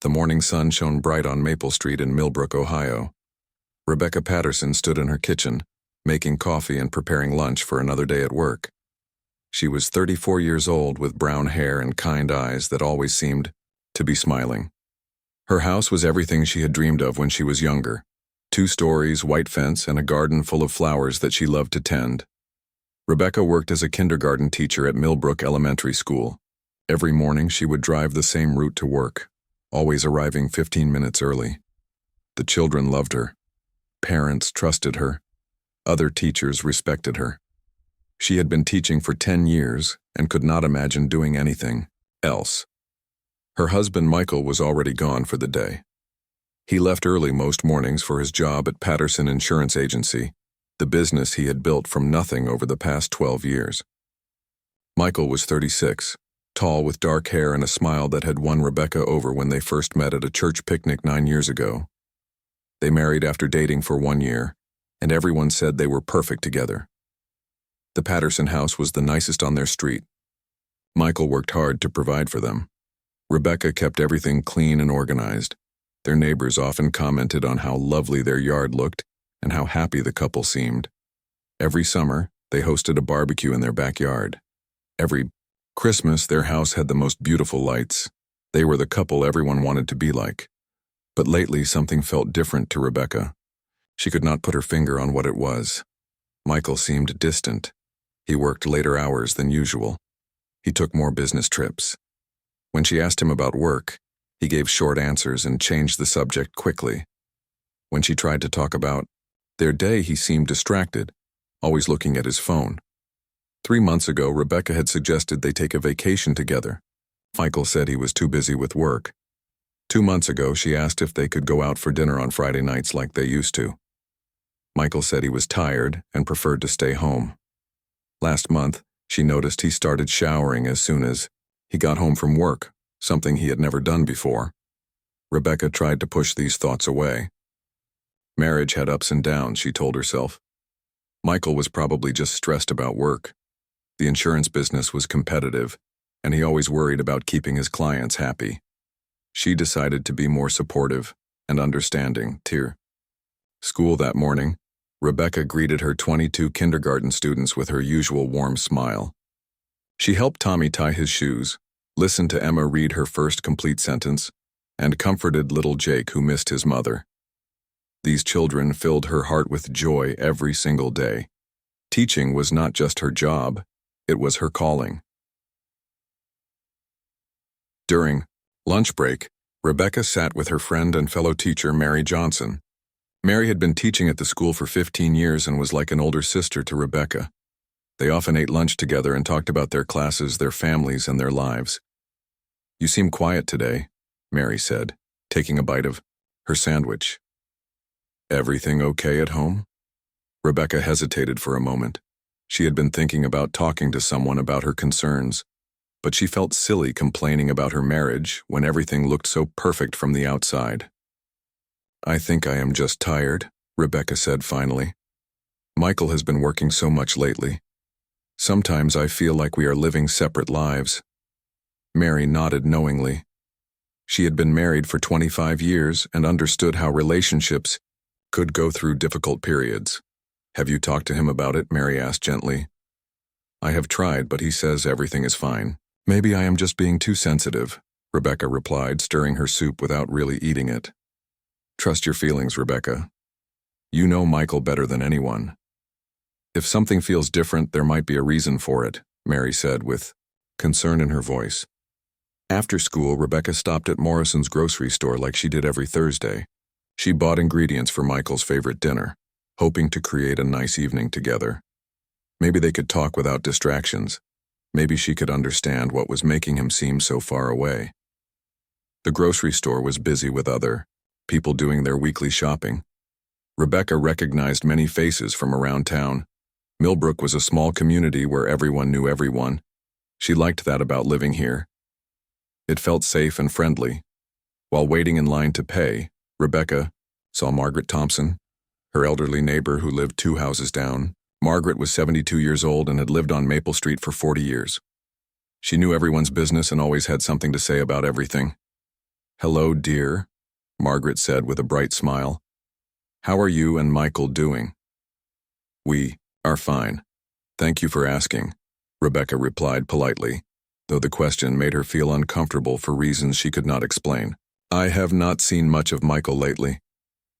The morning sun shone bright on Maple Street in Millbrook, Ohio. Rebecca Patterson stood in her kitchen, making coffee and preparing lunch for another day at work. She was 34 years old with brown hair and kind eyes that always seemed to be smiling. Her house was everything she had dreamed of when she was younger. 2 stories, white fence, and a garden full of flowers that she loved to tend. Rebecca worked as a kindergarten teacher at Millbrook Elementary School. Every morning she would drive the same route to work, always arriving 15 minutes early. The children loved her. Parents trusted her. Other teachers respected her. She had been teaching for 10 years and could not imagine doing anything else. Her husband Michael was already gone for the day. He left early most mornings for his job at Patterson Insurance Agency, the business he had built from nothing over the past 12 years. Michael was 36, tall with dark hair and a smile that had won Rebecca over when they first met at a church picnic 9 years ago. They married after dating for 1 year, and everyone said they were perfect together. The Patterson house was the nicest on their street. Michael worked hard to provide for them. Rebecca kept everything clean and organized. Their neighbors often commented on how lovely their yard looked and how happy the couple seemed. Every summer, they hosted a barbecue in their backyard. Every Christmas, their house had the most beautiful lights. They were the couple everyone wanted to be like. But lately, something felt different to Rebecca. She could not put her finger on what it was. Michael seemed distant. He worked later hours than usual. He took more business trips. When she asked him about work, he gave short answers and changed the subject quickly. When she tried to talk about their day, he seemed distracted, always looking at his phone. 3 months ago, Rebecca had suggested they take a vacation together. Michael said he was too busy with work. 2 months ago, she asked if they could go out for dinner on Friday nights like they used to. Michael said he was tired and preferred to stay home. Last month, she noticed he started showering as soon as he got home from work, something he had never done before. Rebecca tried to push these thoughts away. Marriage had ups and downs, she told herself. Michael was probably just stressed about work. The insurance business was competitive, and he always worried about keeping his clients happy. She decided to be more supportive and understanding, too. School that morning, Rebecca greeted her 22 kindergarten students with her usual warm smile. She helped Tommy tie his shoes, listened to Emma read her first complete sentence, and comforted little Jake who missed his mother. These children filled her heart with joy every single day. Teaching was not just her job, it was her calling. During lunch break, Rebecca sat with her friend and fellow teacher Mary Johnson. Mary had been teaching at the school for 15 years and was like an older sister to Rebecca. They often ate lunch together and talked about their classes, their families, and their lives. "You seem quiet today," Mary said, taking a bite of her sandwich. "Everything okay at home?" Rebecca hesitated for a moment. She had been thinking about talking to someone about her concerns, but she felt silly complaining about her marriage when everything looked so perfect from the outside. "I think I am just tired," Rebecca said finally. "Michael has been working so much lately. Sometimes I feel like we are living separate lives." Mary nodded knowingly. She had been married for 25 years and understood how relationships could go through difficult periods. "Have you talked to him about it?" Mary asked gently. "I have tried, but he says everything is fine." "Maybe I am just being too sensitive," Rebecca replied, stirring her soup without really eating it. "Trust your feelings, Rebecca. You know Michael better than anyone." "If something feels different, there might be a reason for it," Mary said with concern in her voice. After school, Rebecca stopped at Morrison's grocery store like she did every Thursday. She bought ingredients for Michael's favorite dinner, hoping to create a nice evening together. Maybe they could talk without distractions. Maybe she could understand what was making him seem so far away. The grocery store was busy with other people doing their weekly shopping. Rebecca recognized many faces from around town. Millbrook was a small community where everyone knew everyone. She liked that about living here. It felt safe and friendly. While waiting in line to pay, Rebecca saw Margaret Thompson, her elderly neighbor who lived 2 houses down. Margaret was 72 years old and had lived on Maple Street for 40 years. She knew everyone's business and always had something to say about everything. "Hello, dear," Margaret said with a bright smile. "How are you and Michael doing?" "We are fine. Thank you for asking," Rebecca replied politely, though the question made her feel uncomfortable for reasons she could not explain. "I have not seen much of Michael lately.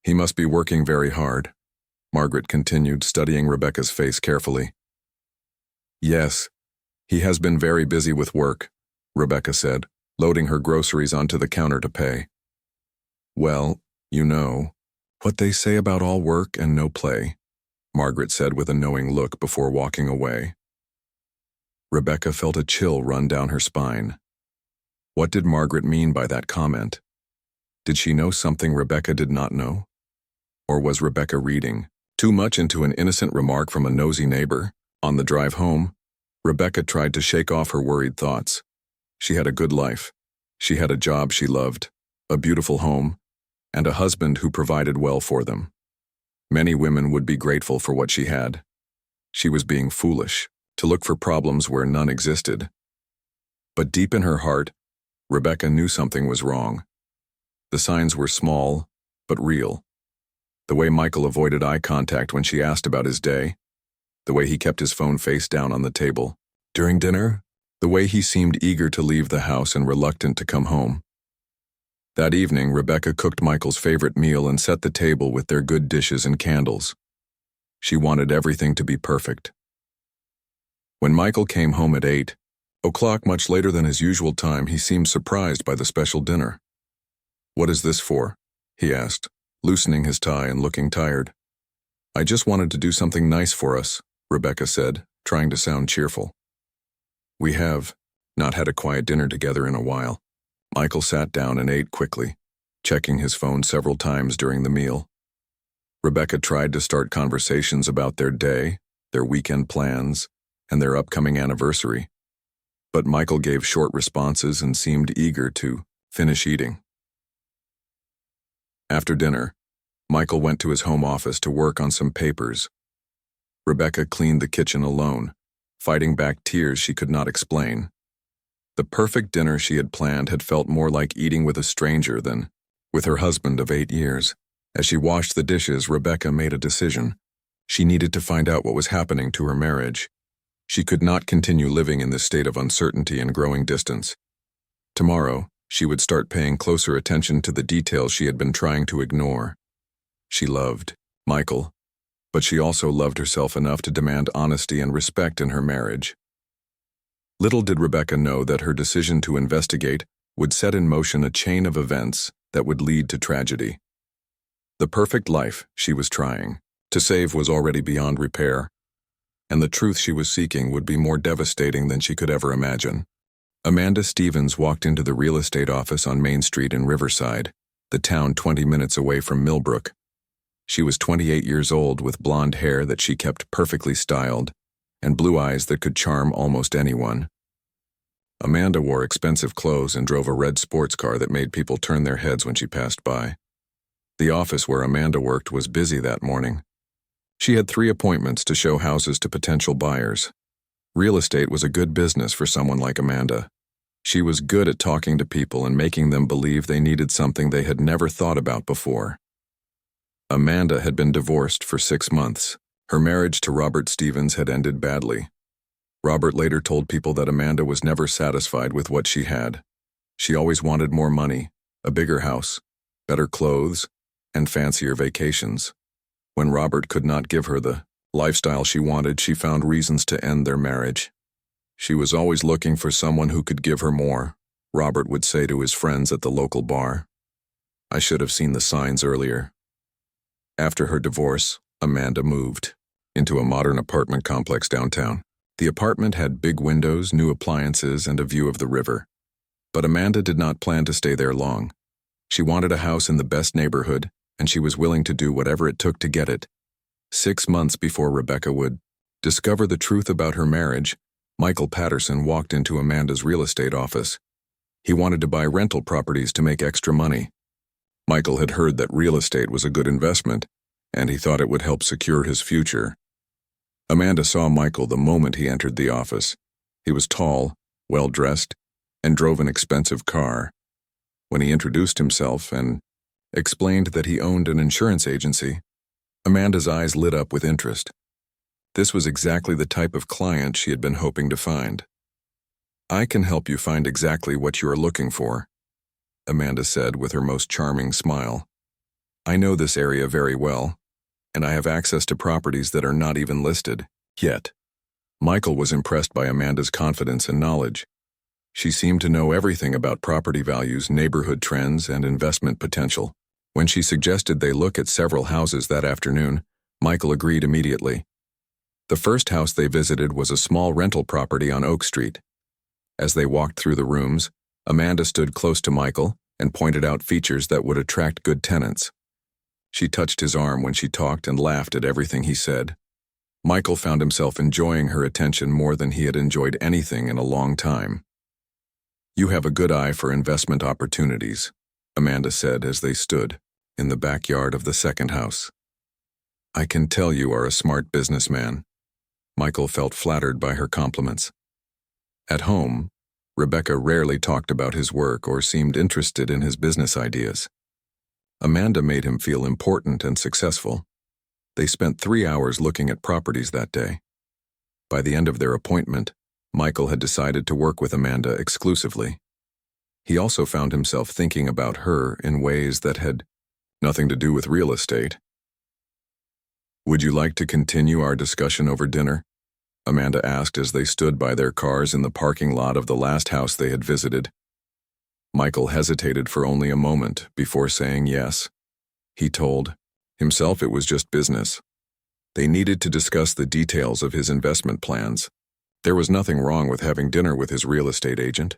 He must be working very hard," Margaret continued, studying Rebecca's face carefully. "Yes, he has been very busy with work," Rebecca said, loading her groceries onto the counter to pay. "Well, you know, what they say about all work and no play," Margaret said with a knowing look before walking away. Rebecca felt a chill run down her spine. What did Margaret mean by that comment? Did she know something Rebecca did not know? Or was Rebecca reading too much into an innocent remark from a nosy neighbor? On the drive home, Rebecca tried to shake off her worried thoughts. She had a good life. She had a job she loved, a beautiful home, and a husband who provided well for them. Many women would be grateful for what she had. She was being foolish to look for problems where none existed. But deep in her heart, Rebecca knew something was wrong. The signs were small, but real. The way Michael avoided eye contact when she asked about his day, the way he kept his phone face down on the table during dinner, the way he seemed eager to leave the house and reluctant to come home. That evening, Rebecca cooked Michael's favorite meal and set the table with their good dishes and candles. She wanted everything to be perfect. When Michael came home at 8 o'clock, much later than his usual time, he seemed surprised by the special dinner. "What is this for?" he asked, loosening his tie and looking tired. "I just wanted to do something nice for us," Rebecca said, trying to sound cheerful. "We have not had a quiet dinner together in a while." Michael sat down and ate quickly, checking his phone several times during the meal. Rebecca tried to start conversations about their day, their weekend plans, and their upcoming anniversary. But Michael gave short responses and seemed eager to finish eating. After dinner, Michael went to his home office to work on some papers. Rebecca cleaned the kitchen alone, fighting back tears she could not explain. The perfect dinner she had planned had felt more like eating with a stranger than with her husband of 8 years. As she washed the dishes, Rebecca made a decision. She needed to find out what was happening to her marriage. She could not continue living in this state of uncertainty and growing distance. Tomorrow, she would start paying closer attention to the details she had been trying to ignore. She loved Michael, but she also loved herself enough to demand honesty and respect in her marriage. Little did Rebecca know that her decision to investigate would set in motion a chain of events that would lead to tragedy. The perfect life she was trying to save was already beyond repair, and the truth she was seeking would be more devastating than she could ever imagine. Amanda Stevens walked into the real estate office on Main Street in Riverside, the town 20 minutes away from Millbrook. She was 28 years old with blonde hair that she kept perfectly styled and blue eyes that could charm almost anyone. Amanda wore expensive clothes and drove a red sports car that made people turn their heads when she passed by. The office where Amanda worked was busy that morning. She had 3 appointments to show houses to potential buyers. Real estate was a good business for someone like Amanda. She was good at talking to people and making them believe they needed something they had never thought about before. Amanda had been divorced for 6 months. Her marriage to Robert Stevens had ended badly. Robert later told people that Amanda was never satisfied with what she had. She always wanted more money, a bigger house, better clothes, and fancier vacations. When Robert could not give her the lifestyle she wanted, she found reasons to end their marriage. She was always looking for someone who could give her more, Robert would say to his friends at the local bar. "I should have seen the signs earlier." After her divorce, Amanda moved into a modern apartment complex downtown. The apartment had big windows, new appliances, and a view of the river. But Amanda did not plan to stay there long. She wanted a house in the best neighborhood, and she was willing to do whatever it took to get it. 6 months before Rebecca would discover the truth about her marriage, Michael Patterson walked into Amanda's real estate office. He wanted to buy rental properties to make extra money. Michael had heard that real estate was a good investment, and he thought it would help secure his future. Amanda saw Michael the moment he entered the office. He was tall, well-dressed, and drove an expensive car. When he introduced himself and explained that he owned an insurance agency, Amanda's eyes lit up with interest. This was exactly the type of client she had been hoping to find. "I can help you find exactly what you are looking for," Amanda said with her most charming smile. "I know this area very well, and I have access to properties that are not even listed yet." Michael was impressed by Amanda's confidence and knowledge. She seemed to know everything about property values, neighborhood trends, and investment potential. When she suggested they look at several houses that afternoon, Michael agreed immediately. The first house they visited was a small rental property on Oak Street. As they walked through the rooms, Amanda stood close to Michael and pointed out features that would attract good tenants. She touched his arm when she talked and laughed at everything he said. Michael found himself enjoying her attention more than he had enjoyed anything in a long time. "You have a good eye for investment opportunities," Amanda said as they stood in the backyard of the second house. "I can tell you are a smart businessman." Michael felt flattered by her compliments. At home, Rebecca rarely talked about his work or seemed interested in his business ideas. Amanda made him feel important and successful. They spent 3 hours looking at properties that day. By the end of their appointment, Michael had decided to work with Amanda exclusively. He also found himself thinking about her in ways that had nothing to do with real estate. "Would you like to continue our discussion over dinner?" Amanda asked as they stood by their cars in the parking lot of the last house they had visited. Michael hesitated for only a moment before saying yes. He told himself it was just business. They needed to discuss the details of his investment plans. There was nothing wrong with having dinner with his real estate agent.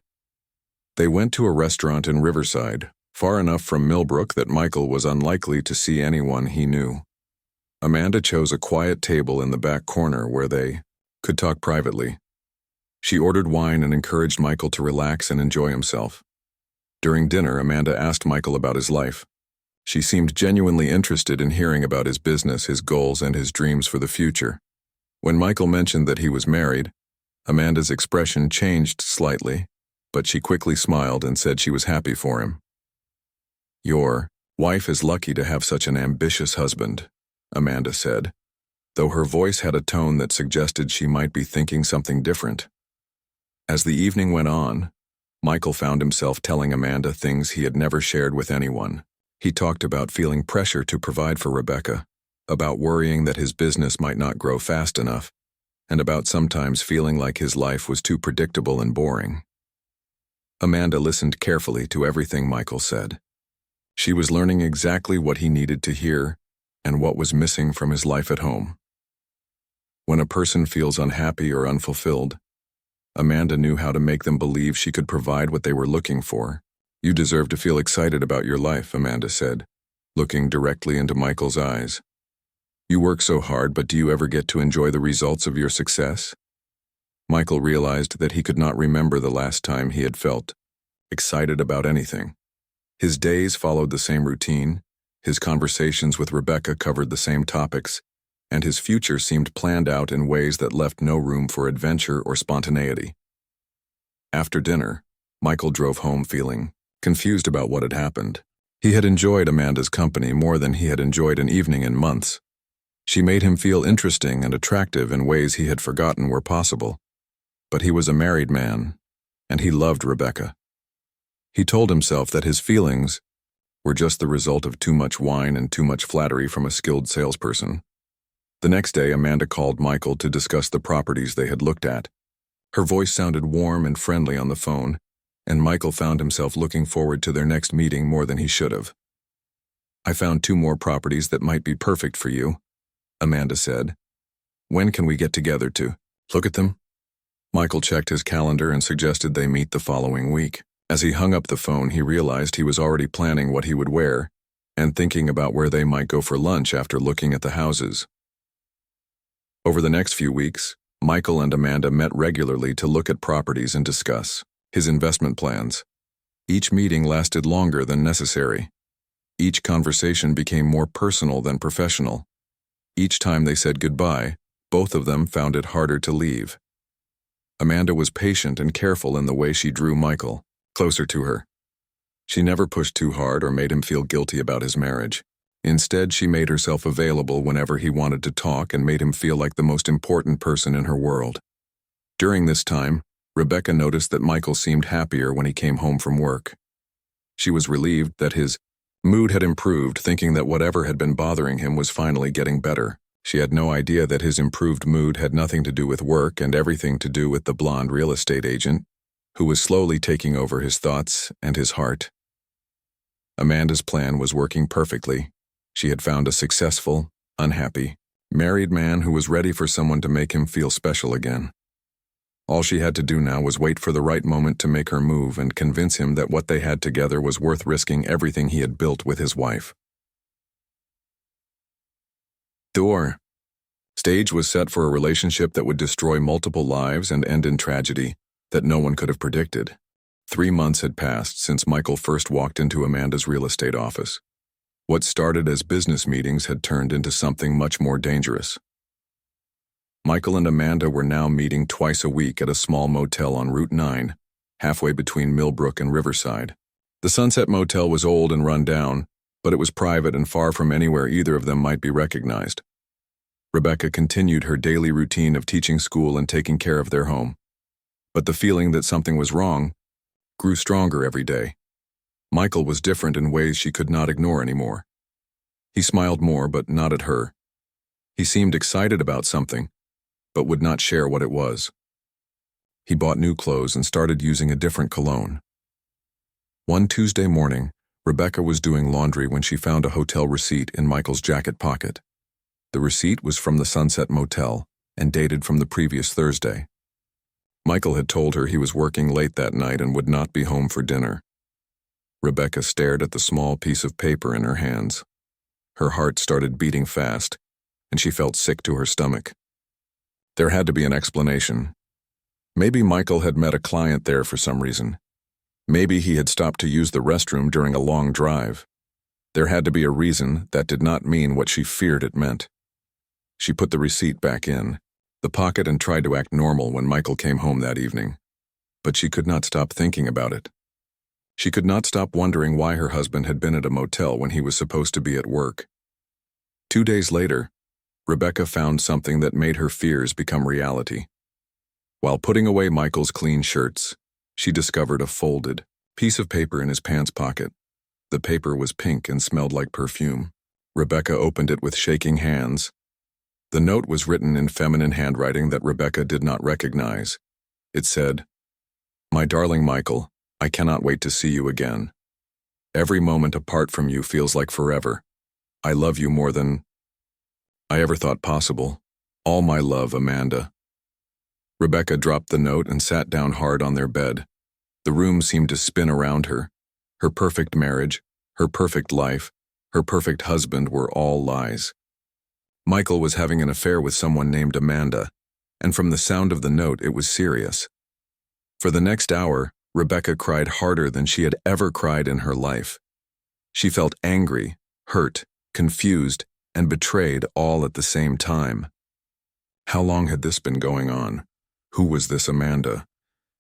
They went to a restaurant in Riverside, far enough from Millbrook that Michael was unlikely to see anyone he knew. Amanda chose a quiet table in the back corner where they could talk privately. She ordered wine and encouraged Michael to relax and enjoy himself. During dinner, Amanda asked Michael about his life. She seemed genuinely interested in hearing about his business, his goals, and his dreams for the future. When Michael mentioned that he was married, Amanda's expression changed slightly, but she quickly smiled and said she was happy for him. "Your wife is lucky to have such an ambitious husband," Amanda said, though her voice had a tone that suggested she might be thinking something different. As the evening went on, Michael found himself telling Amanda things he had never shared with anyone. He talked about feeling pressure to provide for Rebecca, about worrying that his business might not grow fast enough, and about sometimes feeling like his life was too predictable and boring. Amanda listened carefully to everything Michael said. She was learning exactly what he needed to hear and what was missing from his life at home. When a person feels unhappy or unfulfilled, Amanda knew how to make them believe she could provide what they were looking for. "You deserve to feel excited about your life," Amanda said, looking directly into Michael's eyes. "You work so hard, but do you ever get to enjoy the results of your success?" Michael realized that he could not remember the last time he had felt excited about anything. His days followed the same routine, his conversations with Rebecca covered the same topics, and his future seemed planned out in ways that left no room for adventure or spontaneity. After dinner, Michael drove home feeling confused about what had happened. He had enjoyed Amanda's company more than he had enjoyed an evening in months. She made him feel interesting and attractive in ways he had forgotten were possible. But he was a married man, and he loved Rebecca. He told himself that his feelings were just the result of too much wine and too much flattery from a skilled salesperson. The next day, Amanda called Michael to discuss the properties they had looked at. Her voice sounded warm and friendly on the phone, and Michael found himself looking forward to their next meeting more than he should have. "I found 2 more properties that might be perfect for you," Amanda said. "When can we get together to look at them?" Michael checked his calendar and suggested they meet the following week. As he hung up the phone, he realized he was already planning what he would wear and thinking about where they might go for lunch after looking at the houses. Over the next few weeks, Michael and Amanda met regularly to look at properties and discuss his investment plans. Each meeting lasted longer than necessary. Each conversation became more personal than professional. Each time they said goodbye, both of them found it harder to leave. Amanda was patient and careful in the way she drew Michael closer to her. She never pushed too hard or made him feel guilty about his marriage. Instead, she made herself available whenever he wanted to talk and made him feel like the most important person in her world. During this time, Rebecca noticed that Michael seemed happier when he came home from work. She was relieved that his mood had improved, thinking that whatever had been bothering him was finally getting better. She had no idea that his improved mood had nothing to do with work and everything to do with the blonde real estate agent, who was slowly taking over his thoughts and his heart. Amanda's plan was working perfectly. She had found a successful, unhappy, married man who was ready for someone to make him feel special again. All she had to do now was wait for the right moment to make her move and convince him that what they had together was worth risking everything he had built with his wife. Door. Stage was set for a relationship that would destroy multiple lives and end in tragedy that no one could have predicted. 3 months had passed since Michael first walked into Amanda's real estate office. What started as business meetings had turned into something much more dangerous. Michael and Amanda were now meeting twice a week at a small motel on Route 9, halfway between Millbrook and Riverside. The Sunset Motel was old and run down, but it was private and far from anywhere either of them might be recognized. Rebecca continued her daily routine of teaching school and taking care of their home. But the feeling that something was wrong grew stronger every day. Michael was different in ways she could not ignore anymore. He smiled more, but not at her. He seemed excited about something, but would not share what it was. He bought new clothes and started using a different cologne. One Tuesday morning, Rebecca was doing laundry when she found a hotel receipt in Michael's jacket pocket. The receipt was from the Sunset Motel and dated from the previous Thursday. Michael had told her he was working late that night and would not be home for dinner. Rebecca stared at the small piece of paper in her hands. Her heart started beating fast, and she felt sick to her stomach. There had to be an explanation. Maybe Michael had met a client there for some reason. Maybe he had stopped to use the restroom during a long drive. There had to be a reason that did not mean what she feared it meant. She put the receipt back in the pocket and tried to act normal when Michael came home that evening. But she could not stop thinking about it. She could not stop wondering why her husband had been at a motel when he was supposed to be at work. 2 days later, Rebecca found something that made her fears become reality. While putting away Michael's clean shirts, she discovered a folded piece of paper in his pants pocket. The paper was pink and smelled like perfume. Rebecca opened it with shaking hands. The note was written in feminine handwriting that Rebecca did not recognize. It said, "My darling Michael, I cannot wait to see you again. Every moment apart from you feels like forever. I love you more than I ever thought possible. All my love, Amanda." Rebecca dropped the note and sat down hard on their bed. The room seemed to spin around her. Her perfect marriage, her perfect life, her perfect husband were all lies. Michael was having an affair with someone named Amanda, and from the sound of the note it was serious. For the next hour, Rebecca cried harder than she had ever cried in her life. She felt angry, hurt, confused, and betrayed all at the same time. How long had this been going on? Who was this Amanda?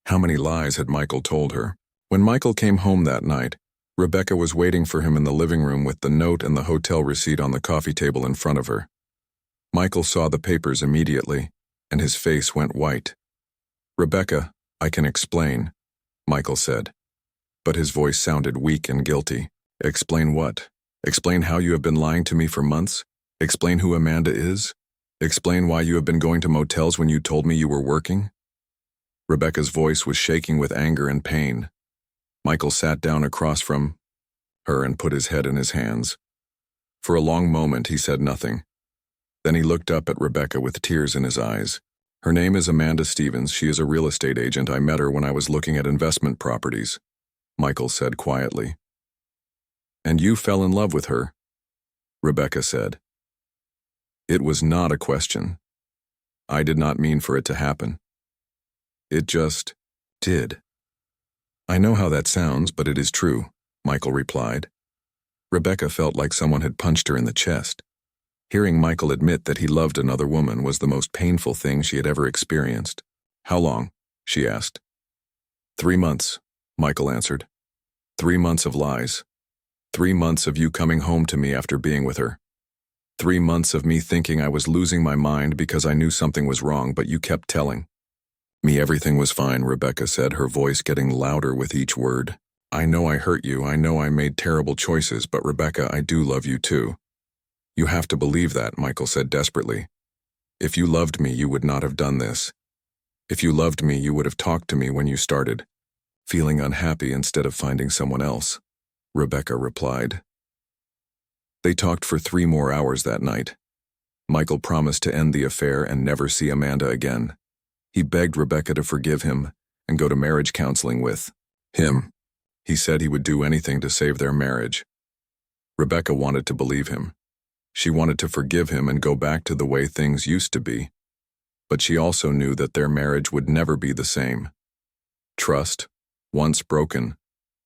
How many lies had Michael told her? When Michael came home that night, Rebecca was waiting for him in the living room with the note and the hotel receipt on the coffee table in front of her. Michael saw the papers immediately, and his face went white. "Rebecca, I can explain," Michael said. But his voice sounded weak and guilty. "Explain what? Explain how you have been lying to me for months? Explain who Amanda is? Explain why you have been going to motels when you told me you were working?" Rebecca's voice was shaking with anger and pain. Michael sat down across from her and put his head in his hands. For a long moment he said nothing. Then he looked up at Rebecca with tears in his eyes. "Her name is Amanda Stevens. She is a real estate agent. I met her when I was looking at investment properties," Michael said quietly. "And you fell in love with her," Rebecca said. "It was not a question. I did not mean for it to happen. It just did." "I know how that sounds, but it is true," Michael replied. Rebecca felt like someone had punched her in the chest. Hearing Michael admit that he loved another woman was the most painful thing she had ever experienced. "How long?" she asked. 3 months, Michael answered. 3 months of lies. 3 months of you coming home to me after being with her. 3 months of me thinking I was losing my mind because I knew something was wrong, but you kept telling me everything was fine, Rebecca said, her voice getting louder with each word. I know I hurt you, I know I made terrible choices, but Rebecca, I do love you too. You have to believe that, Michael said desperately. If you loved me, you would not have done this. If you loved me, you would have talked to me when you started feeling unhappy instead of finding someone else, Rebecca replied. They talked for 3 more hours that night. Michael promised to end the affair and never see Amanda again. He begged Rebecca to forgive him and go to marriage counseling with him. He said he would do anything to save their marriage. Rebecca wanted to believe him. She wanted to forgive him and go back to the way things used to be. But she also knew that their marriage would never be the same. Trust, once broken,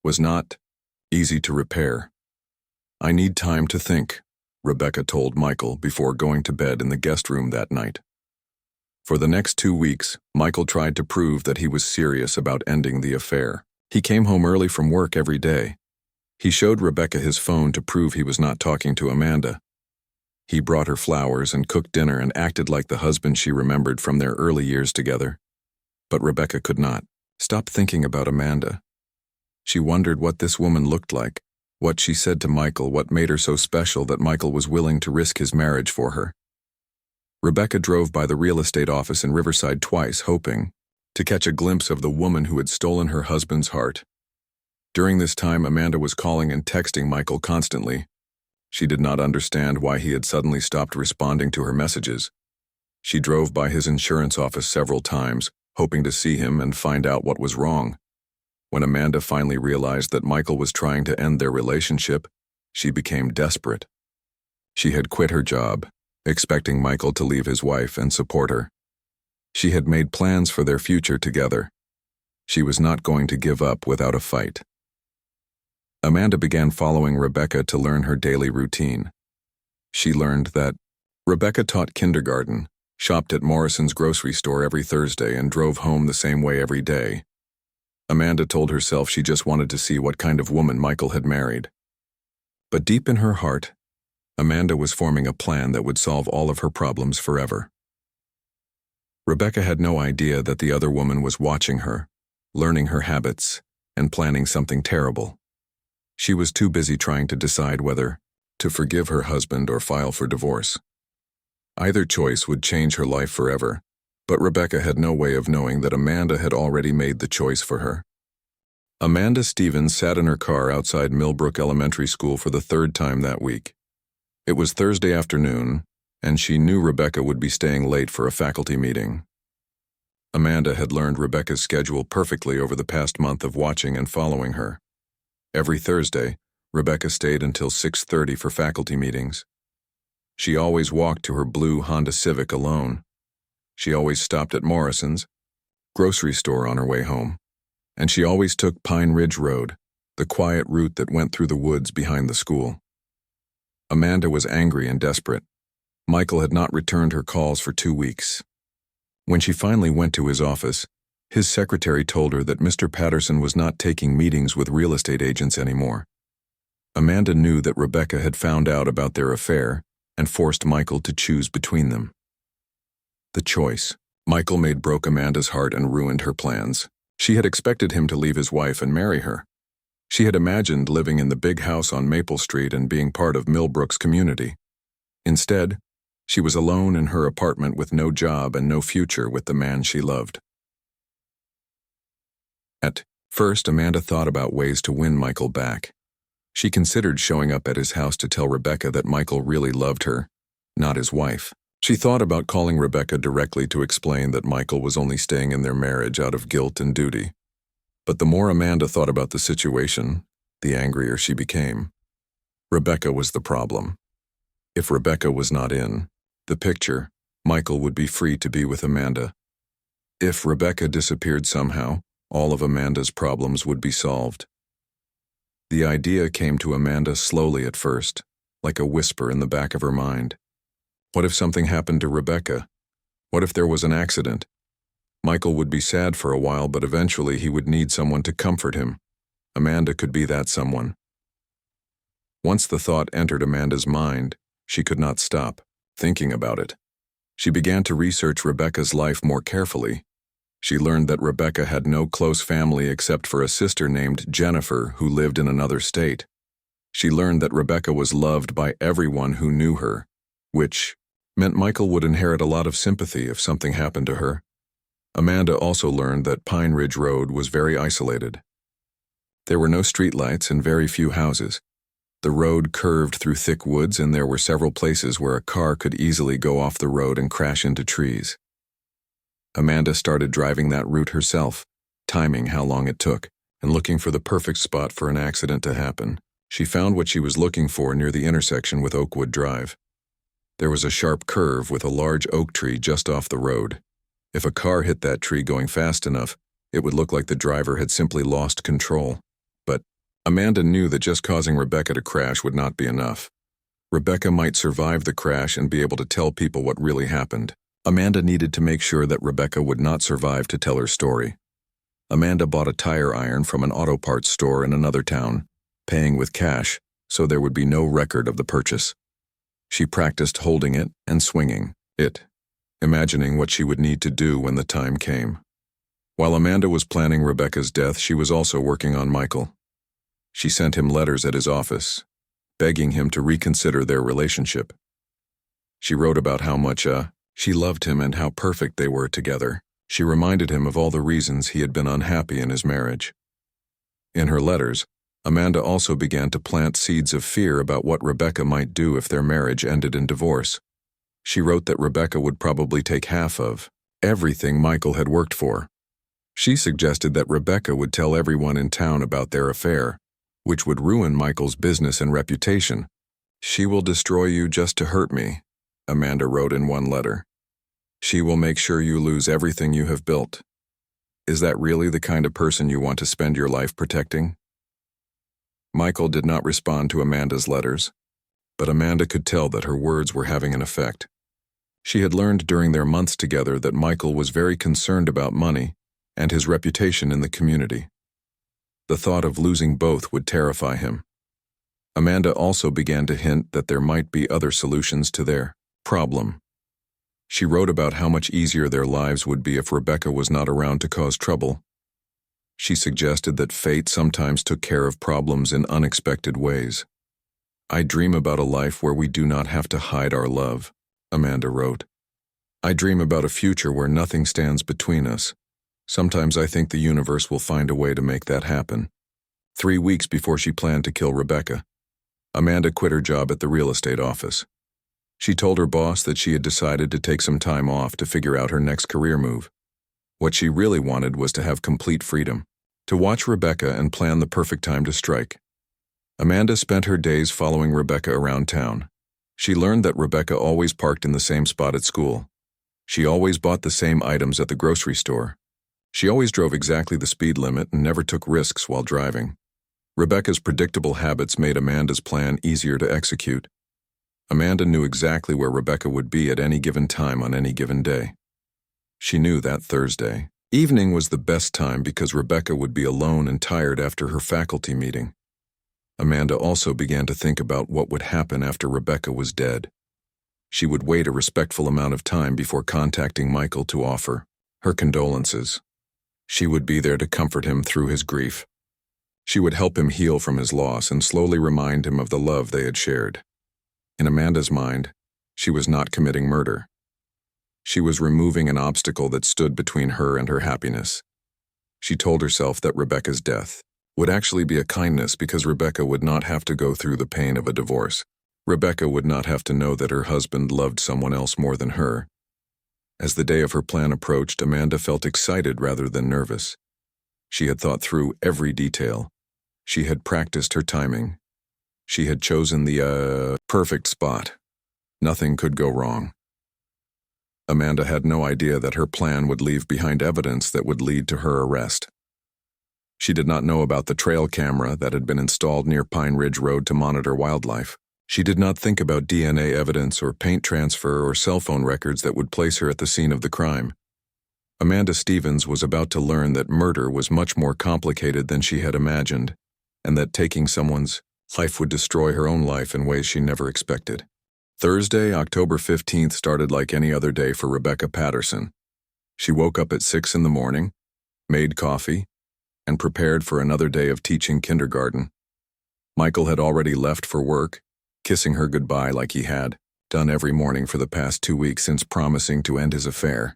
was not easy to repair. I need time to think, Rebecca told Michael before going to bed in the guest room that night. For the next 2 weeks, Michael tried to prove that he was serious about ending the affair. He came home early from work every day. He showed Rebecca his phone to prove he was not talking to Amanda. He brought her flowers and cooked dinner and acted like the husband she remembered from their early years together. But Rebecca could not stop thinking about Amanda. She wondered what this woman looked like, what she said to Michael, what made her so special that Michael was willing to risk his marriage for her. Rebecca drove by the real estate office in Riverside twice, hoping to catch a glimpse of the woman who had stolen her husband's heart. During this time, Amanda was calling and texting Michael constantly. She did not understand why he had suddenly stopped responding to her messages. She drove by his insurance office several times, hoping to see him and find out what was wrong. When Amanda finally realized that Michael was trying to end their relationship, she became desperate. She had quit her job, expecting Michael to leave his wife and support her. She had made plans for their future together. She was not going to give up without a fight. Amanda began following Rebecca to learn her daily routine. She learned that Rebecca taught kindergarten, shopped at Morrison's grocery store every Thursday, and drove home the same way every day. Amanda told herself she just wanted to see what kind of woman Michael had married. But deep in her heart, Amanda was forming a plan that would solve all of her problems forever. Rebecca had no idea that the other woman was watching her, learning her habits, and planning something terrible. She was too busy trying to decide whether to forgive her husband or file for divorce. Either choice would change her life forever, but Rebecca had no way of knowing that Amanda had already made the choice for her. Amanda Stevens sat in her car outside Millbrook Elementary School for the 3rd time that week. It was Thursday afternoon, and she knew Rebecca would be staying late for a faculty meeting. Amanda had learned Rebecca's schedule perfectly over the past month of watching and following her. Every Thursday, Rebecca stayed until 6:30 for faculty meetings. She always walked to her blue Honda Civic alone. She always stopped at Morrison's grocery store on her way home. And she always took Pine Ridge Road, the quiet route that went through the woods behind the school. Amanda was angry and desperate. Michael had not returned her calls for 2 weeks. When she finally went to his office, his secretary told her that Mr. Patterson was not taking meetings with real estate agents anymore. Amanda knew that Rebecca had found out about their affair and forced Michael to choose between them. The choice Michael made broke Amanda's heart and ruined her plans. She had expected him to leave his wife and marry her. She had imagined living in the big house on Maple Street and being part of Millbrook's community. Instead, she was alone in her apartment with no job and no future with the man she loved. At first, Amanda thought about ways to win Michael back. She considered showing up at his house to tell Rebecca that Michael really loved her, not his wife. She thought about calling Rebecca directly to explain that Michael was only staying in their marriage out of guilt and duty. But the more Amanda thought about the situation, the angrier she became. Rebecca was the problem. If Rebecca was not in the picture, Michael would be free to be with Amanda. If Rebecca disappeared somehow, all of Amanda's problems would be solved. The idea came to Amanda slowly at first, like a whisper in the back of her mind. What if something happened to Rebecca? What if there was an accident? Michael would be sad for a while, but eventually he would need someone to comfort him. Amanda could be that someone. Once the thought entered Amanda's mind, she could not stop thinking about it. She began to research Rebecca's life more carefully. She learned that Rebecca had no close family except for a sister named Jennifer who lived in another state. She learned that Rebecca was loved by everyone who knew her, which meant Michael would inherit a lot of sympathy if something happened to her. Amanda also learned that Pine Ridge Road was very isolated. There were no streetlights and very few houses. The road curved through thick woods, and there were several places where a car could easily go off the road and crash into trees. Amanda started driving that route herself, timing how long it took, and looking for the perfect spot for an accident to happen. She found what she was looking for near the intersection with Oakwood Drive. There was a sharp curve with a large oak tree just off the road. If a car hit that tree going fast enough, it would look like the driver had simply lost control. But Amanda knew that just causing Rebecca to crash would not be enough. Rebecca might survive the crash and be able to tell people what really happened. Amanda needed to make sure that Rebecca would not survive to tell her story. Amanda bought a tire iron from an auto parts store in another town, paying with cash, so there would be no record of the purchase. She practiced holding it and swinging it, imagining what she would need to do when the time came. While Amanda was planning Rebecca's death, she was also working on Michael. She sent him letters at his office, begging him to reconsider their relationship. She wrote about how much she loved him and how perfect they were together. She reminded him of all the reasons he had been unhappy in his marriage. In her letters, Amanda also began to plant seeds of fear about what Rebecca might do if their marriage ended in divorce. She wrote that Rebecca would probably take half of everything Michael had worked for. She suggested that Rebecca would tell everyone in town about their affair, which would ruin Michael's business and reputation. "She will destroy you just to hurt me," Amanda wrote in one letter. "She will make sure you lose everything you have built." Is that really the kind of person you want to spend your life protecting? Michael did not respond to Amanda's letters, but Amanda could tell that her words were having an effect. She had learned during their months together that Michael was very concerned about money and his reputation in the community. The thought of losing both would terrify him. Amanda also began to hint that there might be other solutions to their problem. She wrote about how much easier their lives would be if Rebecca was not around to cause trouble. She suggested that fate sometimes took care of problems in unexpected ways. "I dream about a life where we do not have to hide our love," Amanda wrote. "I dream about a future where nothing stands between us. Sometimes I think the universe will find a way to make that happen." 3 weeks before she planned to kill Rebecca, Amanda quit her job at the real estate office. She told her boss that she had decided to take some time off to figure out her next career move. What she really wanted was to have complete freedom, to watch Rebecca and plan the perfect time to strike. Amanda spent her days following Rebecca around town. She learned that Rebecca always parked in the same spot at school. She always bought the same items at the grocery store. She always drove exactly the speed limit and never took risks while driving. Rebecca's predictable habits made Amanda's plan easier to execute. Amanda knew exactly where Rebecca would be at any given time on any given day. She knew that Thursday evening was the best time because Rebecca would be alone and tired after her faculty meeting. Amanda also began to think about what would happen after Rebecca was dead. She would wait a respectful amount of time before contacting Michael to offer her condolences. She would be there to comfort him through his grief. She would help him heal from his loss and slowly remind him of the love they had shared. In Amanda's mind, she was not committing murder. She was removing an obstacle that stood between her and her happiness. She told herself that Rebecca's death would actually be a kindness because Rebecca would not have to go through the pain of a divorce. Rebecca would not have to know that her husband loved someone else more than her. As the day of her plan approached, Amanda felt excited rather than nervous. She had thought through every detail. She had practiced her timing. She had chosen the perfect spot. Nothing could go wrong. Amanda had no idea that her plan would leave behind evidence that would lead to her arrest. She did not know about the trail camera that had been installed near Pine Ridge Road to monitor wildlife. She did not think about DNA evidence or paint transfer or cell phone records that would place her at the scene of the crime. Amanda Stevens was about to learn that murder was much more complicated than she had imagined. and that taking someone's life would destroy her own life in ways she never expected. Thursday, October 15th started like any other day for Rebecca Patterson. She woke up at 6 in the morning, made coffee, and prepared for another day of teaching kindergarten. Michael had already left for work, kissing her goodbye like he had done every morning for the past 2 weeks since promising to end his affair.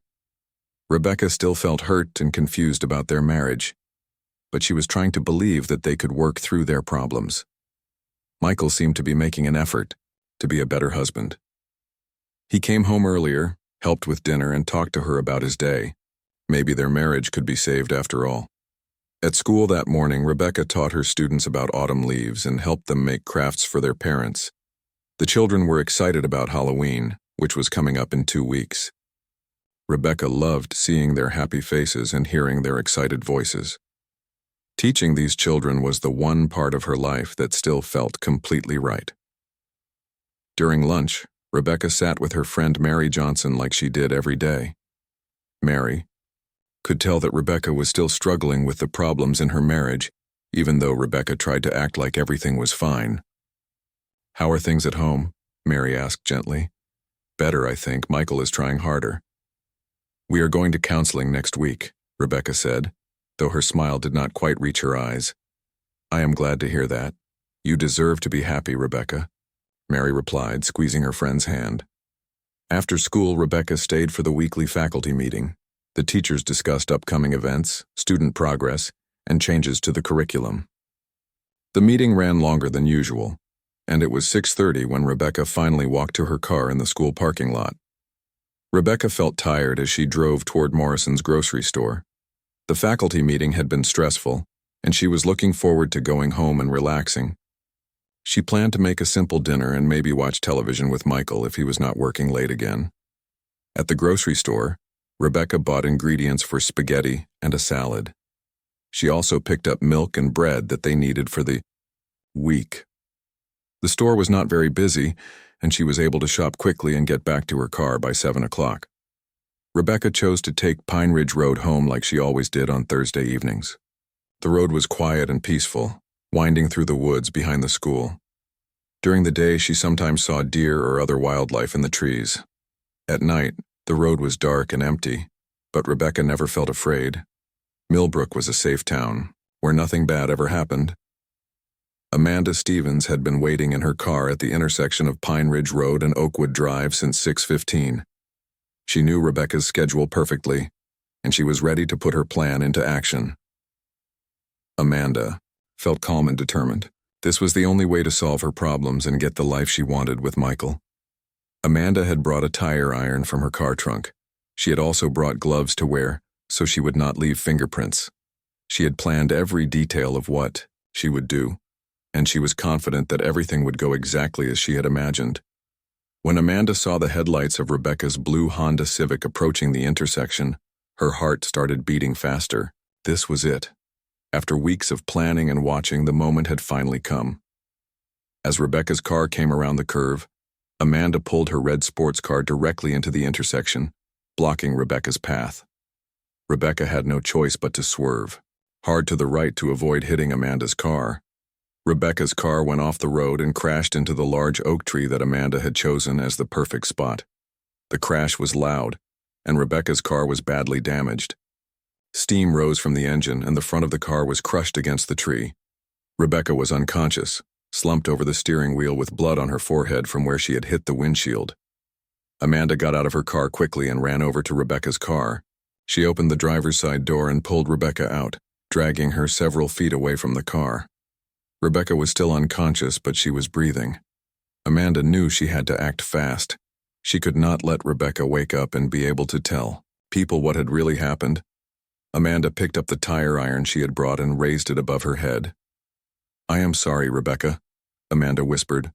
Rebecca still felt hurt and confused about their marriage, but she was trying to believe that they could work through their problems. Michael seemed to be making an effort to be a better husband. He came home earlier, helped with dinner, and talked to her about his day. Maybe their marriage could be saved after all. At school that morning, Rebecca taught her students about autumn leaves and helped them make crafts for their parents. The children were excited about Halloween, which was coming up in 2 weeks. Rebecca loved seeing their happy faces and hearing their excited voices. Teaching these children was the one part of her life that still felt completely right. During lunch, Rebecca sat with her friend Mary Johnson like she did every day. Mary could tell that Rebecca was still struggling with the problems in her marriage, even though Rebecca tried to act like everything was fine. "How are things at home?" Mary asked gently. "Better, I think. Michael is trying harder." "We are going to counseling next week," Rebecca said, though her smile did not quite reach her eyes. "I am glad to hear that. You deserve to be happy, Rebecca," Mary replied, squeezing her friend's hand. After school, Rebecca stayed for the weekly faculty meeting. The teachers discussed upcoming events, student progress, and changes to the curriculum. The meeting ran longer than usual, and it was 6:30 when Rebecca finally walked to her car in the school parking lot. Rebecca felt tired as she drove toward Morrison's grocery store. The faculty meeting had been stressful, and she was looking forward to going home and relaxing. She planned to make a simple dinner and maybe watch television with Michael if he was not working late again. At the grocery store, Rebecca bought ingredients for spaghetti and a salad. She also picked up milk and bread that they needed for the week. The store was not very busy, and she was able to shop quickly and get back to her car by 7 o'clock. Rebecca chose to take Pine Ridge Road home like she always did on Thursday evenings. The road was quiet and peaceful, winding through the woods behind the school. During the day, she sometimes saw deer or other wildlife in the trees. At night, the road was dark and empty, but Rebecca never felt afraid. Millbrook was a safe town, where nothing bad ever happened. Amanda Stevens had been waiting in her car at the intersection of Pine Ridge Road and Oakwood Drive since 6:15. She knew Rebecca's schedule perfectly, and she was ready to put her plan into action. Amanda felt calm and determined. This was the only way to solve her problems and get the life she wanted with Michael. Amanda had brought a tire iron from her car trunk. She had also brought gloves to wear, so she would not leave fingerprints. She had planned every detail of what she would do, and she was confident that everything would go exactly as she had imagined. When Amanda saw the headlights of Rebecca's blue Honda Civic approaching the intersection, her heart started beating faster. This was it. After weeks of planning and watching, the moment had finally come. As Rebecca's car came around the curve, Amanda pulled her red sports car directly into the intersection, blocking Rebecca's path. Rebecca had no choice but to swerve, hard to the right to avoid hitting Amanda's car. Rebecca's car went off the road and crashed into the large oak tree that Amanda had chosen as the perfect spot. The crash was loud, and Rebecca's car was badly damaged. Steam rose from the engine, and the front of the car was crushed against the tree. Rebecca was unconscious, slumped over the steering wheel with blood on her forehead from where she had hit the windshield. Amanda got out of her car quickly and ran over to Rebecca's car. She opened the driver's side door and pulled Rebecca out, dragging her several feet away from the car. Rebecca was still unconscious, but she was breathing. Amanda knew she had to act fast. She could not let Rebecca wake up and be able to tell people what had really happened. Amanda picked up the tire iron she had brought and raised it above her head. "I am sorry, Rebecca," Amanda whispered,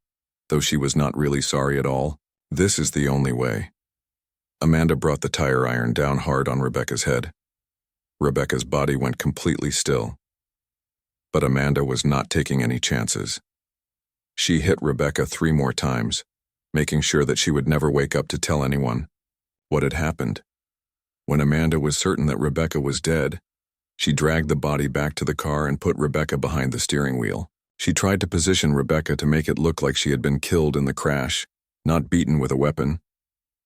though she was not really sorry at all. "This is the only way." Amanda brought the tire iron down hard on Rebecca's head. Rebecca's body went completely still. But Amanda was not taking any chances. She hit Rebecca 3 more times, making sure that she would never wake up to tell anyone what had happened. When Amanda was certain that Rebecca was dead, She dragged the body back to the car and put Rebecca behind the steering wheel. She tried to position Rebecca to make it look like she had been killed in the crash, not beaten with a weapon.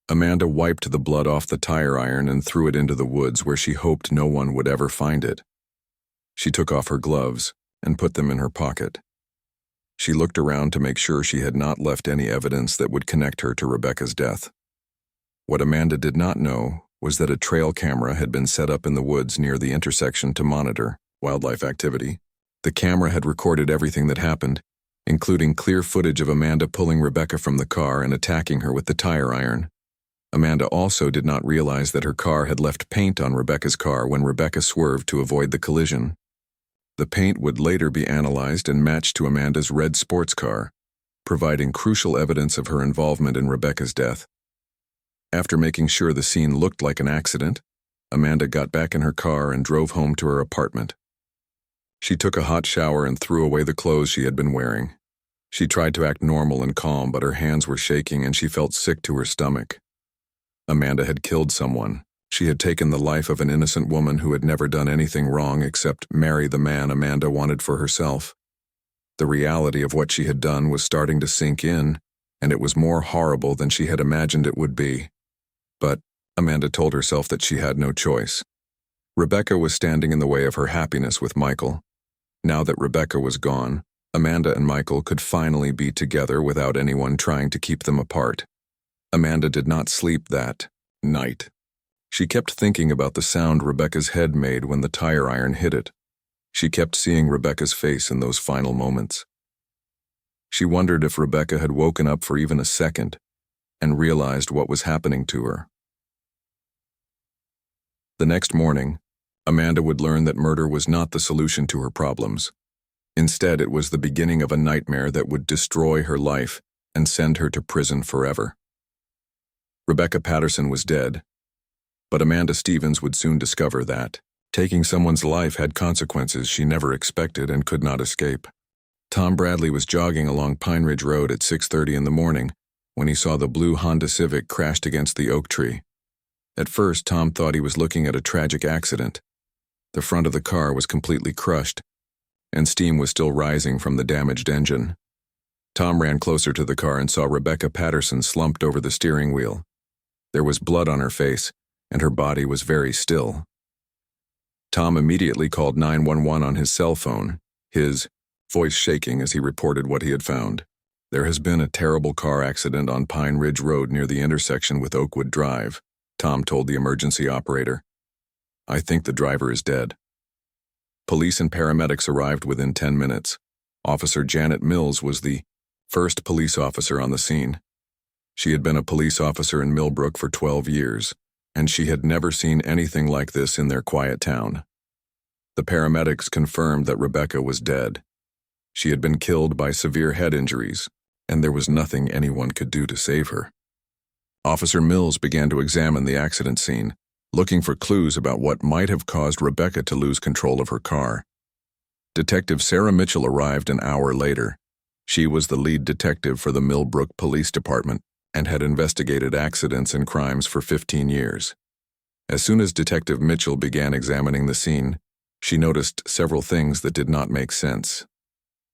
Amanda wiped the blood off the tire iron and threw it into the woods where she hoped no one would ever find it. She took off her gloves and put them in her pocket. She looked around to make sure she had not left any evidence that would connect her to Rebecca's death. What Amanda did not know was that a trail camera had been set up in the woods near the intersection to monitor wildlife activity. The camera had recorded everything that happened, including clear footage of Amanda pulling Rebecca from the car and attacking her with the tire iron. Amanda also did not realize that her car had left paint on Rebecca's car when Rebecca swerved to avoid the collision. The paint would later be analyzed and matched to Amanda's red sports car, providing crucial evidence of her involvement in Rebecca's death. After making sure the scene looked like an accident, Amanda got back in her car and drove home to her apartment. She took a hot shower and threw away the clothes she had been wearing. She tried to act normal and calm, but her hands were shaking and she felt sick to her stomach. Amanda had killed someone. She had taken the life of an innocent woman who had never done anything wrong except marry the man Amanda wanted for herself. The reality of what she had done was starting to sink in, and it was more horrible than she had imagined it would be. But Amanda told herself that she had no choice. Rebecca was standing in the way of her happiness with Michael. Now that Rebecca was gone, Amanda and Michael could finally be together without anyone trying to keep them apart. Amanda did not sleep that night. She kept thinking about the sound Rebecca's head made when the tire iron hit it. She kept seeing Rebecca's face in those final moments. She wondered if Rebecca had woken up for even a second and realized what was happening to her. The next morning, Amanda would learn that murder was not the solution to her problems. Instead, it was the beginning of a nightmare that would destroy her life and send her to prison forever. Rebecca Patterson was dead, but Amanda Stevens would soon discover that taking someone's life had consequences she never expected and could not escape. Tom Bradley was jogging along Pine Ridge Road at 6:30 in the morning when he saw the blue Honda Civic crashed against the oak tree. At first, Tom thought he was looking at a tragic accident. The front of the car was completely crushed, and steam was still rising from the damaged engine. Tom ran closer to the car and saw Rebecca Patterson slumped over the steering wheel. There was blood on her face, and her body was very still. Tom immediately called 911 on his cell phone, his voice shaking as he reported what he had found. "There has been a terrible car accident on Pine Ridge Road near the intersection with Oakwood Drive," Tom told the emergency operator. "I think the driver is dead." Police and paramedics arrived within 10 minutes. Officer Janet Mills was the first police officer on the scene. She had been a police officer in Millbrook for 12 years, and she had never seen anything like this in their quiet town. The paramedics confirmed that Rebecca was dead. She had been killed by severe head injuries, and there was nothing anyone could do to save her. Officer Mills began to examine the accident scene, looking for clues about what might have caused Rebecca to lose control of her car. Detective Sarah Mitchell arrived an hour later. She was the lead detective for the Millbrook Police Department and had investigated accidents and crimes for 15 years. As soon as Detective Mitchell began examining the scene, she noticed several things that did not make sense.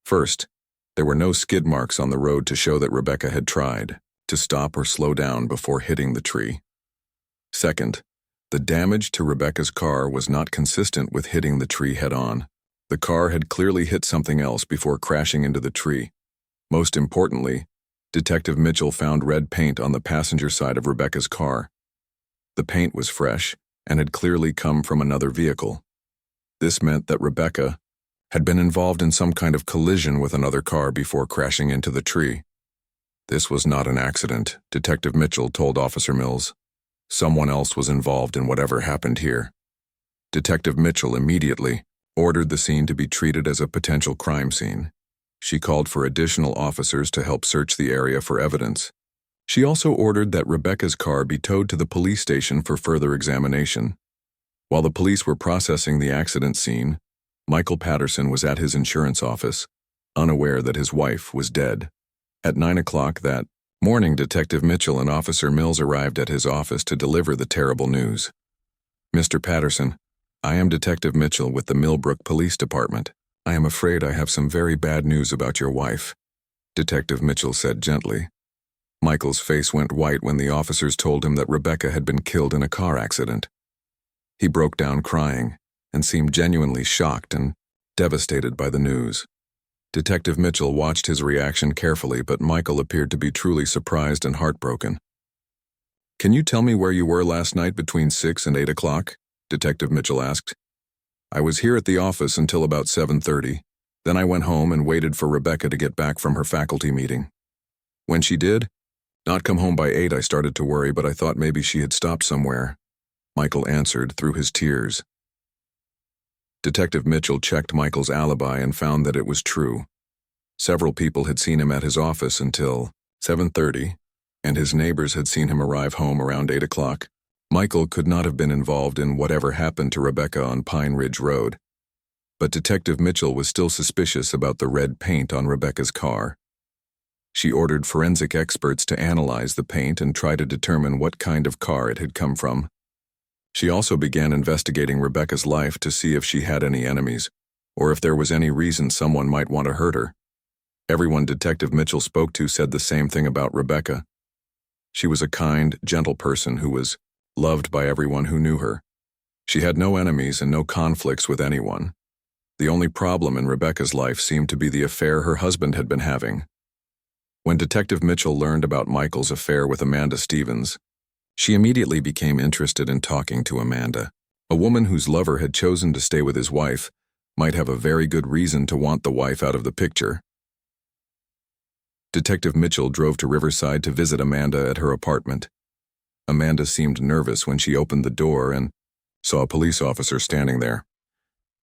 First, there were no skid marks on the road to show that Rebecca had tried to stop or slow down before hitting the tree. Second, the damage to Rebecca's car was not consistent with hitting the tree head-on. The car had clearly hit something else before crashing into the tree. Most importantly, Detective Mitchell found red paint on the passenger side of Rebecca's car. The paint was fresh and had clearly come from another vehicle. This meant that Rebecca had been involved in some kind of collision with another car before crashing into the tree. This was not an accident, Detective Mitchell told Officer Mills. Someone else was involved in whatever happened here. Detective Mitchell immediately ordered the scene to be treated as a potential crime scene. She called for additional officers to help search the area for evidence. She also ordered that Rebecca's car be towed to the police station for further examination. While the police were processing the accident scene, Michael Patterson was at his insurance office, unaware that his wife was dead. At 9 o'clock that morning, Detective Mitchell and Officer Mills arrived at his office to deliver the terrible news. "Mr. Patterson, I am Detective Mitchell with the Millbrook Police Department. I am afraid I have some very bad news about your wife, Detective Mitchell said gently. Michael's face went white when the officers told him that Rebecca had been killed in a car accident. He broke down crying and seemed genuinely shocked and devastated by the news. Detective Mitchell watched his reaction carefully, but Michael appeared to be truly surprised and heartbroken. Can you tell me where you were last night between 6 and 8 o'clock? Detective Mitchell asked. I was here at the office until about 7:30. Then I went home and waited for Rebecca to get back from her faculty meeting. When she did not come home by 8, I started to worry, but I thought maybe she had stopped somewhere, Michael answered through his tears. Detective Mitchell checked Michael's alibi and found that it was true. Several people had seen him at his office until 7:30, and his neighbors had seen him arrive home around 8 o'clock. Michael could not have been involved in whatever happened to Rebecca on Pine Ridge Road. But Detective Mitchell was still suspicious about the red paint on Rebecca's car. She ordered forensic experts to analyze the paint and try to determine what kind of car it had come from. She also began investigating Rebecca's life to see if she had any enemies, or if there was any reason someone might want to hurt her. Everyone Detective Mitchell spoke to said the same thing about Rebecca. She was a kind, gentle person who was loved by everyone who knew her. She had no enemies and no conflicts with anyone. The only problem in Rebecca's life seemed to be the affair her husband had been having. When Detective Mitchell learned about Michael's affair with Amanda Stevens, she immediately became interested in talking to Amanda. A woman whose lover had chosen to stay with his wife might have a very good reason to want the wife out of the picture. Detective Mitchell drove to Riverside to visit Amanda at her apartment. Amanda seemed nervous when she opened the door and saw a police officer standing there.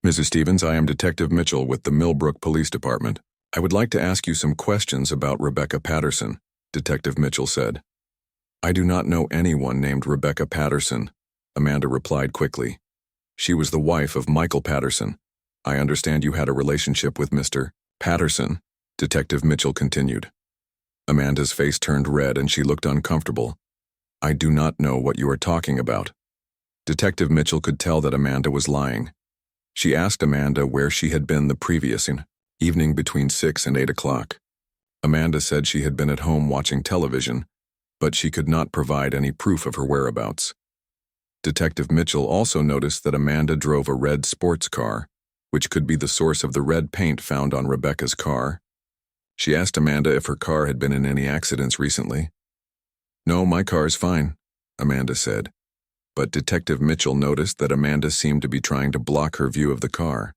Mrs. Stevens, I am Detective Mitchell with the Millbrook Police Department. I would like to ask you some questions about Rebecca Patterson, Detective Mitchell said. I do not know anyone named Rebecca Patterson, Amanda replied quickly. She was the wife of Michael Patterson. I understand you had a relationship with Mr. Patterson, Detective Mitchell continued. Amanda's face turned red and she looked uncomfortable. I do not know what you are talking about. Detective Mitchell could tell that Amanda was lying. She asked Amanda where she had been the previous evening between 6 and 8 o'clock. Amanda said she had been at home watching television, but she could not provide any proof of her whereabouts. Detective Mitchell also noticed that Amanda drove a red sports car, which could be the source of the red paint found on Rebecca's car. She asked Amanda if her car had been in any accidents recently. No, my car's fine, Amanda said. But Detective Mitchell noticed that Amanda seemed to be trying to block her view of the car.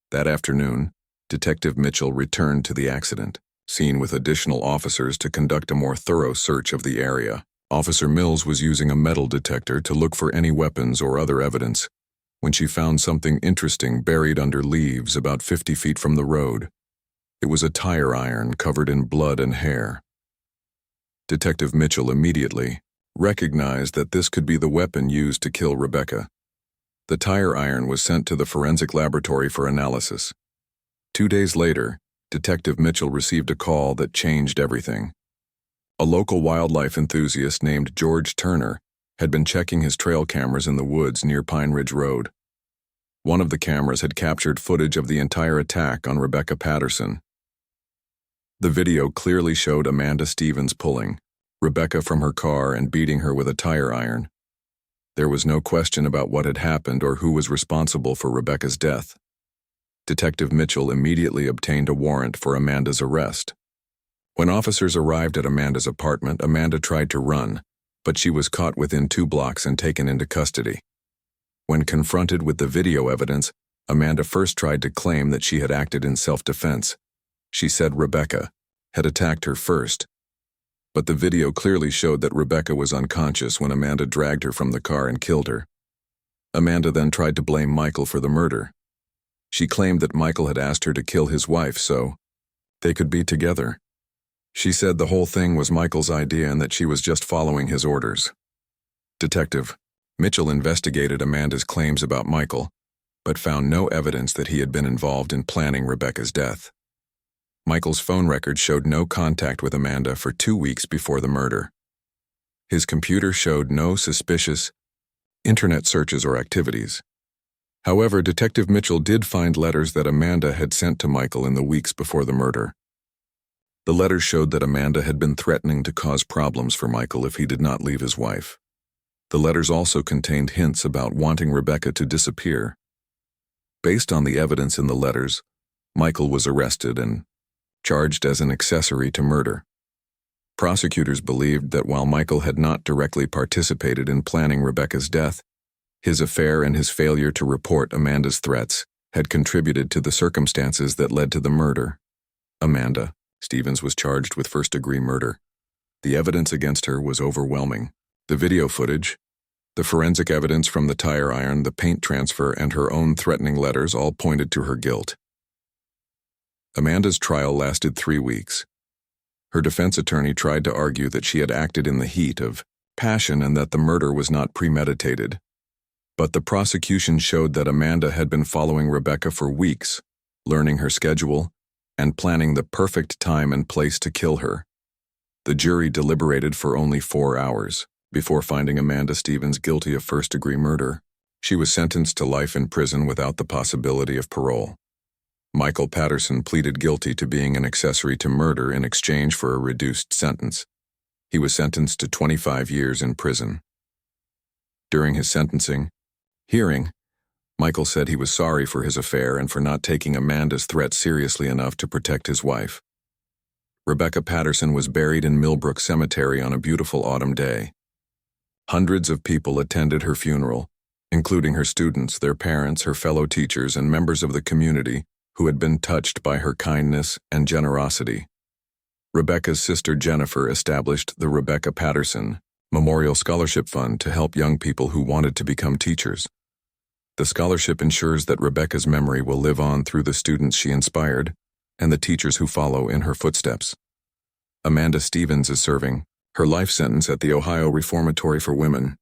That afternoon, Detective Mitchell returned to the accident scene with additional officers to conduct a more thorough search of the area. Officer Mills was using a metal detector to look for any weapons or other evidence when she found something interesting buried under leaves about 50 feet from the road. It was a tire iron covered in blood and hair. Detective Mitchell immediately recognized that this could be the weapon used to kill Rebecca. The tire iron was sent to the forensic laboratory for analysis. 2 days later, Detective Mitchell received a call that changed everything. A local wildlife enthusiast named George Turner had been checking his trail cameras in the woods near Pine Ridge Road. One of the cameras had captured footage of the entire attack on Rebecca Patterson. The video clearly showed Amanda Stevens pulling Rebecca from her car and beating her with a tire iron. There was no question about what had happened or who was responsible for Rebecca's death. Detective Mitchell immediately obtained a warrant for Amanda's arrest. When officers arrived at Amanda's apartment, Amanda tried to run, but she was caught within 2 blocks and taken into custody. When confronted with the video evidence, Amanda first tried to claim that she had acted in self-defense. She said Rebecca had attacked her first, but the video clearly showed that Rebecca was unconscious when Amanda dragged her from the car and killed her. Amanda then tried to blame Michael for the murder. She claimed that Michael had asked her to kill his wife so they could be together. She said the whole thing was Michael's idea and that she was just following his orders. Detective Mitchell investigated Amanda's claims about Michael, but found no evidence that he had been involved in planning Rebecca's death. Michael's phone record showed no contact with Amanda for 2 weeks before the murder. His computer showed no suspicious internet searches or activities. However, Detective Mitchell did find letters that Amanda had sent to Michael in the weeks before the murder. The letters showed that Amanda had been threatening to cause problems for Michael if he did not leave his wife. The letters also contained hints about wanting Rebecca to disappear. Based on the evidence in the letters, Michael was arrested and charged as an accessory to murder. Prosecutors believed that while Michael had not directly participated in planning Rebecca's death, his affair and his failure to report Amanda's threats had contributed to the circumstances that led to the murder. Amanda Stevens was charged with first-degree murder. The evidence against her was overwhelming. The video footage, the forensic evidence from the tire iron, the paint transfer, and her own threatening letters all pointed to her guilt. Amanda's trial lasted 3 weeks. Her defense attorney tried to argue that she had acted in the heat of passion and that the murder was not premeditated. But the prosecution showed that Amanda had been following Rebecca for weeks, learning her schedule, and planning the perfect time and place to kill her. The jury deliberated for only 4 hours before finding Amanda Stevens guilty of first-degree murder. She was sentenced to life in prison without the possibility of parole. Michael Patterson pleaded guilty to being an accessory to murder in exchange for a reduced sentence. He was sentenced to 25 years in prison. During his sentencing hearing, Michael said he was sorry for his affair and for not taking Amanda's threat seriously enough to protect his wife. Rebecca Patterson was buried in Millbrook Cemetery on a beautiful autumn day. Hundreds of people attended her funeral, including her students, their parents, her fellow teachers, and members of the community who had been touched by her kindness and generosity. Rebecca's sister Jennifer established the Rebecca Patterson Memorial Scholarship Fund to help young people who wanted to become teachers. The scholarship ensures that Rebecca's memory will live on through the students she inspired and the teachers who follow in her footsteps. Amanda Stevens is serving her life sentence at the Ohio Reformatory for Women.